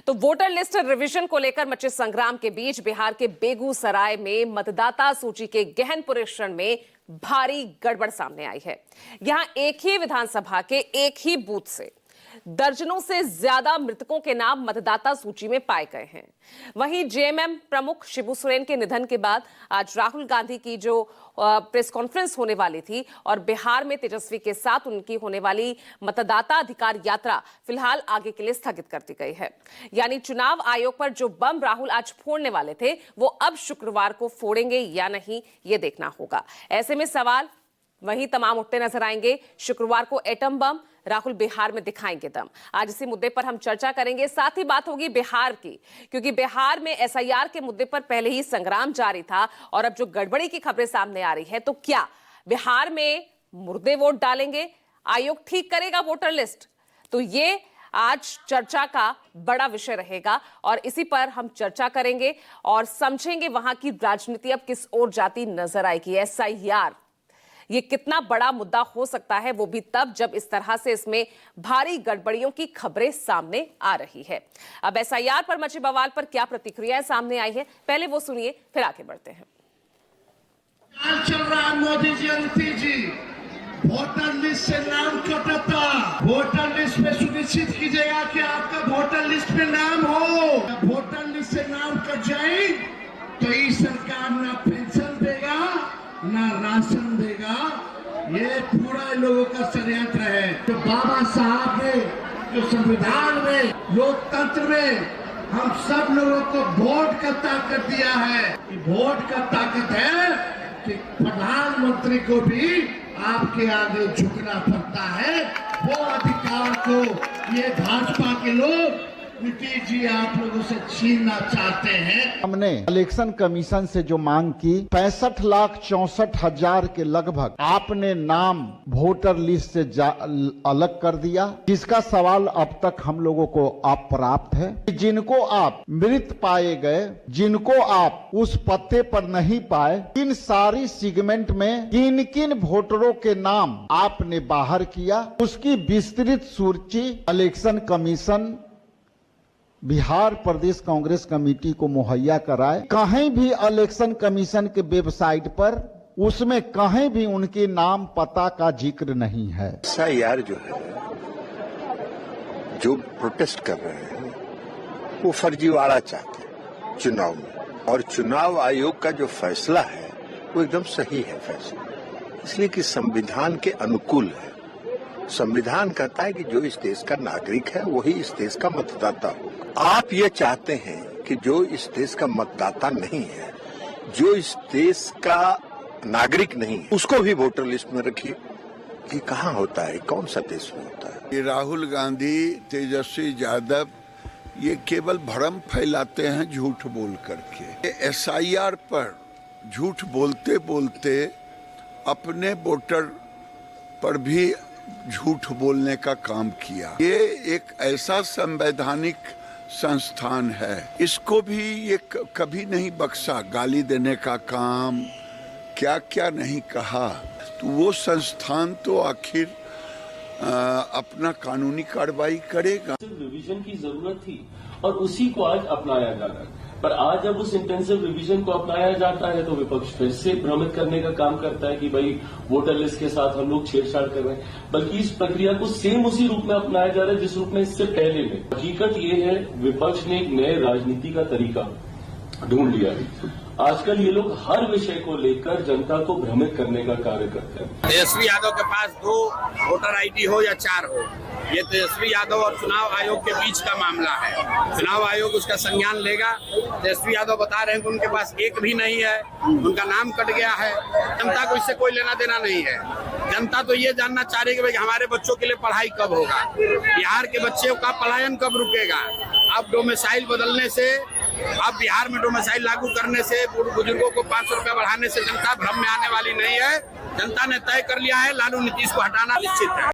तो voter list revision को लेकर मचे संग्राम के बीच बिहार के बेगूसराय में मतदाता सूची के गहन परीक्षण में भारी गड़बड़ सामने आई है। यहां एक ही विधानसभा के एक ही बूथ से दर्जनों से ज्यादा मृतकों के नाम मतदाता सूची में पाए गए हैं। वहीं जेएमएम प्रमुख शिबू सोरेन के निधन के बाद आज राहुल गांधी की जो प्रेस कॉन्फ्रेंस होने वाली थी और बिहार में तेजस्वी के साथ उनकी होने वाली मतदाता अधिकार यात्रा फिलहाल आगे के लिए स्थगित कर दी गई है। यानी चुनाव आयोग पर जो बम राहुल आज फोड़ने वाले थे वो अब शुक्रवार को फोड़ेंगे या नहीं, ये देखना होगा। ऐसे में सवाल वहीं तमाम उठते नजर आएंगे। शुक्रवार को एटम बम राहुल बिहार में दिखाएंगे दम। आज इसी मुद्दे पर हम चर्चा करेंगे। साथ ही बात होगी बिहार की, क्योंकि बिहार में एसआईआर के मुद्दे पर पहले ही संग्राम जारी था और अब जो गड़बड़ी की खबरें सामने आ रही है, तो क्या बिहार में मुर्दे वोट डालेंगे? आयोग ठीक करेगा वोटर लिस्ट? तो ये आज चर्चा का बड़ा विषय रहेगा और इसी पर हम चर्चा करेंगे और समझेंगे वहां की राजनीति अब किस ओर जाती नजर आएगी। एसआईआर ये कितना बड़ा मुद्दा हो सकता है, वो भी तब जब इस तरह से इसमें भारी गड़बड़ियों की खबरें सामने आ रही है। अब एसआईआर पर मचे बवाल पर क्या प्रतिक्रियाएं सामने आई है, पहले वो सुनिए, फिर आगे बढ़ते हैं। चल रहा है मोदी जी, वोटर लिस्ट से नाम कटता, वोटर लिस्ट में सुनिश्चित कीजिएगा कि आपका वोटर लिस्ट में नाम हो। वोटर लिस्ट से नाम कट जाए तो इस सरकार ना पेंशन देगा ना राशन देगा। ये पूरा लोगों का षड्यंत्र है। जो बाबा साहब ने जो संविधान में, लोकतंत्र में हम सब लोगों को वोट का ताकत दिया है, वोट का ताकत है कि प्रधानमंत्री को भी आपके आगे झुकना पड़ता है। वो अधिकार को ये भाजपा के लोग नीतीश जी आप लोगों से छीनना चाहते हैं। हमने इलेक्शन कमीशन से जो मांग की 65,64,000 के लगभग आपने नाम वोटर लिस्ट से अलग कर दिया, जिसका सवाल अब तक हम लोगों को आप प्राप्त है। जिनको आप मृत पाए गए, जिनको आप उस पत्ते पर नहीं पाए, इन सारी सेगमेंट में किन किन वोटरों के नाम आपने बाहर किया, उसकी विस्तृत सूची इलेक्शन कमीशन बिहार प्रदेश कांग्रेस कमेटी को मुहैया कराए। कहीं भी इलेक्शन कमीशन के वेबसाइट पर उसमें कहीं भी उनके नाम पता का जिक्र नहीं है। एसआईआर जो है, जो प्रोटेस्ट कर रहे हैं वो फर्जीवाड़ा चाहते हैं चुनाव में, और चुनाव आयोग का जो फैसला है वो एकदम सही है फैसला, इसलिए कि संविधान के अनुकूल है। संविधान कहता है कि जो इस देश का नागरिक है वही इस देश का मतदाता होगा। आप ये चाहते हैं कि जो इस देश का मतदाता नहीं है, जो इस देश का नागरिक नहीं है, उसको भी वोटर लिस्ट में रखिए। ये कहाँ होता है? कौन सा देश में होता है? ये राहुल गांधी, तेजस्वी यादव ये केवल भ्रम फैलाते हैं झूठ बोल करके। एसआईआर पर झूठ बोलते बोलते अपने वोटर पर भी झूठ बोलने का काम किया। ये एक ऐसा संवैधानिक संस्थान है, इसको भी ये कभी नहीं बख्शा। गाली देने का काम, क्या क्या नहीं कहा। तो वो संस्थान तो आखिर अपना कानूनी कार्रवाई करेगा। रिवीजन की जरूरत थी और उसी को आज अपनाया जा रहा है, पर आज जब उस इंटेंसिव रिवीजन को अपनाया जाता है तो विपक्ष फिर से भ्रमित करने का काम करता है कि भाई वोटर लिस्ट के साथ हम लोग छेड़छाड़ कर रहे हैं, बल्कि इस प्रक्रिया को सेम उसी रूप में अपनाया जा रहा है जिस रूप में इससे पहले में। हकीकत ये है, विपक्ष ने एक नए राजनीति का तरीका ढूंढ लिया है। आजकल ये लोग हर विषय को लेकर जनता को भ्रमित करने का कार्य करते हैं। तेजस्वी यादव के पास 2 वोटर आईडी हो या 4 हो, ये तेजस्वी यादव और चुनाव आयोग के बीच का मामला है। चुनाव आयोग उसका संज्ञान लेगा। तेजस्वी यादव बता रहे हैं कि उनके पास एक भी नहीं है, उनका नाम कट गया है। जनता को इससे कोई लेना देना नहीं है। जनता तो ये जानना चाह रही है कि भाई हमारे बच्चों के लिए पढ़ाई कब होगा, बिहार के बच्चों का पलायन कब रुकेगा। अब डोमिसाइल बदलने से, अब बिहार में डोमिसाइल लागू करने से, बुजुर्गों को 500 रुपया बढ़ाने से जनता भ्रम में आने वाली नहीं है। जनता ने तय कर लिया है, लालू नीतीश को हटाना निश्चित है।